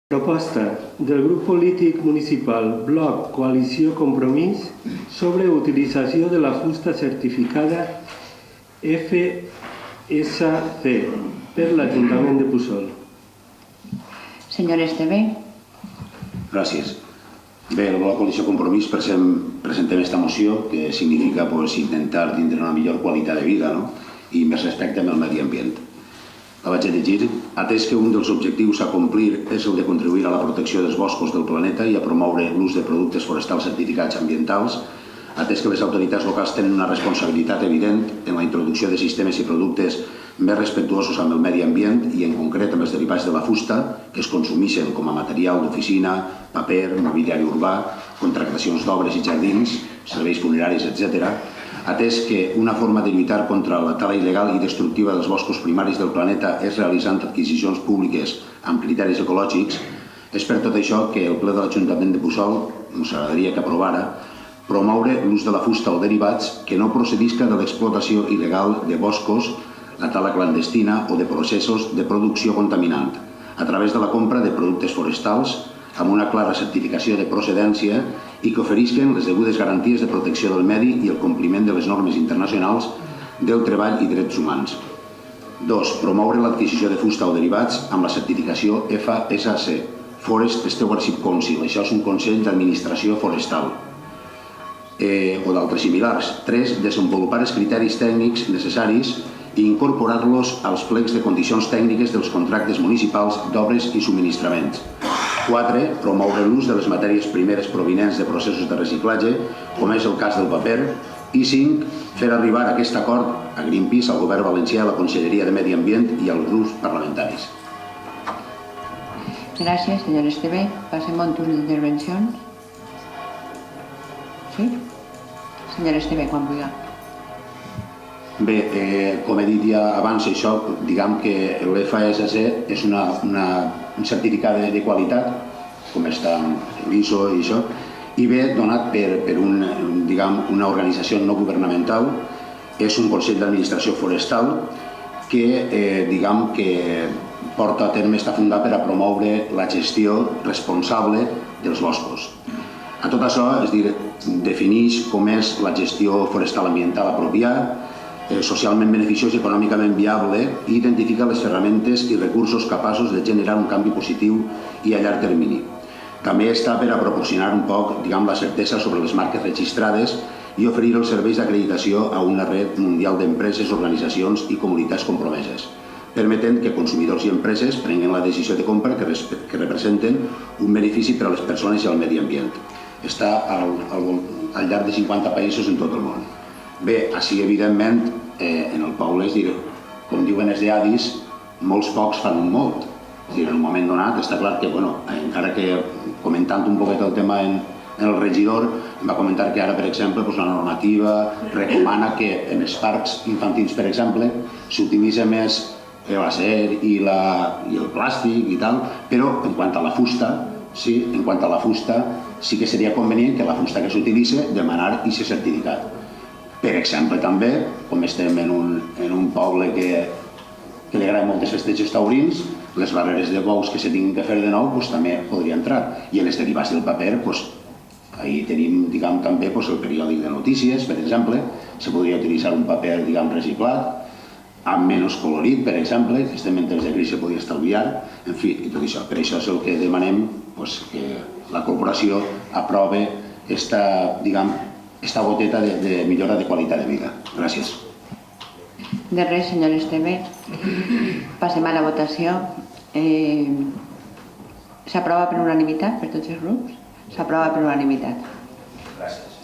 Proposta del grup polític municipal Bloc Coalició Compromís sobre utilització de la fusta certificada FSC per l'Ajuntament de Puçol. Senyor Esteve. Gràcies. Bé, el Bloc Coalició Compromís presentem aquesta moció que significa intentar tindre una millor qualitat de vida i més respecte amb el medi ambient. La vaig a llegir. Atès que un dels objectius a complir és el de contribuir a la protecció dels boscos del planeta i a promoure l'ús de productes forestals certificats ambientals, atès que les autoritats locals tenen una responsabilitat evident en la introducció de sistemes i productes més respectuosos amb el medi ambient i en concret amb els derivats de la fusta que es consumeixen com a material d'oficina, paper, mobiliari urbà, contractacions d'obres i jardins, serveis funeraris, etc., atès que una forma de lluitar contra la tala il·legal i destructiva dels boscos primaris del planeta és realitzant adquisicions públiques amb criteris ecològics, és per tot això que el ple de l'Ajuntament de Puçol, ens agradaria que aprovara, promoure l'ús de la fusta o derivats que no procedisca de l'explotació il·legal de boscos, la tala clandestina o de processos de producció contaminant, a través de la compra de productes forestals amb una clara certificació de procedència i que oferisquen les degudes garanties de protecció del medi i el compliment de les normes internacionals del treball i drets humans. 2. Promoure l'adquisició de fusta o derivats amb la certificació FSC, Forest Stewardship Council. Això és un consell d'administració forestal o d'altres similars. 3. Desenvolupar els criteris tècnics necessaris i incorporar-los als plecs de condicions tècniques dels contractes municipals d'obres i subministraments. 4. Promoure l'ús de les matèries primeres provinents de processos de reciclatge, com és el cas del paper. I 5. Fer arribar aquest acord a Greenpeace, al Govern Valencià, a la Conselleria de Medi Ambient i als grups parlamentaris. Gràcies, senyor Esteve. Passem a un torn d'intervencions. Sí? Senyor Esteve, quan vulgui. Bé, com he dit ja abans, això, diguem que l'FSC és un certificat de qualitat, com està l'ISO i això, i ve donat per una organització no governamental, és un consell d'administració forestal que, porta a terme, està fundat per a promoure la gestió responsable dels boscos. A tot això, és dir, defineix com és la gestió forestal ambiental apropiada, socialment beneficiós i econòmicament viable i identifica les ferramentes i recursos capaços de generar un canvi positiu i a llarg termini. També està per a proporcionar un poc la certesa sobre les marques registrades i oferir els serveis d'acreditació a una red mundial d'empreses, organitzacions i comunitats compromeses, permetent que consumidors i empreses prenguin la decisió de compra que representen un benefici per a les persones i al medi ambient. Està al llarg de 50 països en tot el món. Bé, així evidentment, en el poble, com diuen els d'Adis, molts pocs fan un molt. En un moment donat està clar que, encara que comentant un poquet el tema en el regidor, em va comentar que ara, per exemple, la normativa recomana que en els parcs infantils, per exemple, s'utilitza més l'acer i el plàstic i tal, però en quant a la fusta, sí que seria convenient que la fusta que s'utilitza demanar aquest certificat. Per exemple, també, com estem en un poble que li agraden moltes festejos taurins, les barreres de bous que se tinguin que fer de nou també podria entrar. I en els derivats del paper, ahí tenim també el periòdic de notícies, per exemple, se podria utilitzar un paper reciclat, amb menys colorit, per exemple, que estem en temps de crisi se podria estalviar, en fi, i tot això. Per això és el que demanem que la corporació aprove esta goteta de millora de qualitat de vida. Gràcies. De res, senyor Esteve. Passem a la votació. S'aprova per unanimitat per tots els grups? S'aprova per unanimitat. Gràcies.